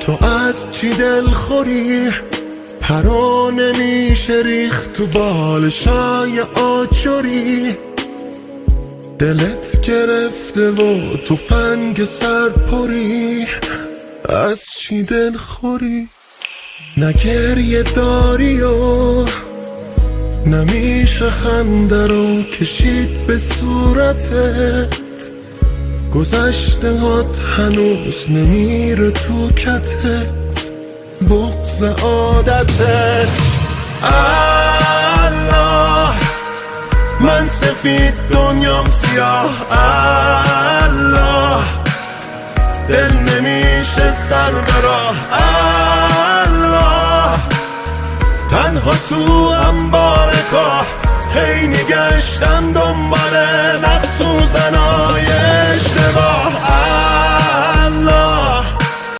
تو از چی دلخوری؟ پرا نمیشه ریخت تو بالشای آجری، دلت گرفته و تو فنگ سرپری، از چی دلخوری؟ نه گریه داری و نمیشه خنده رو کشید به صورتت، گذشته هات هنوز نمیره تو کتت، بغض عادتت. الله من سفید دنیام سیاه، الله دل نمیشه سر به راه، الله تنها تو انبار کاه، خیلی گشتم دنبال نقص و زنای اشتباه.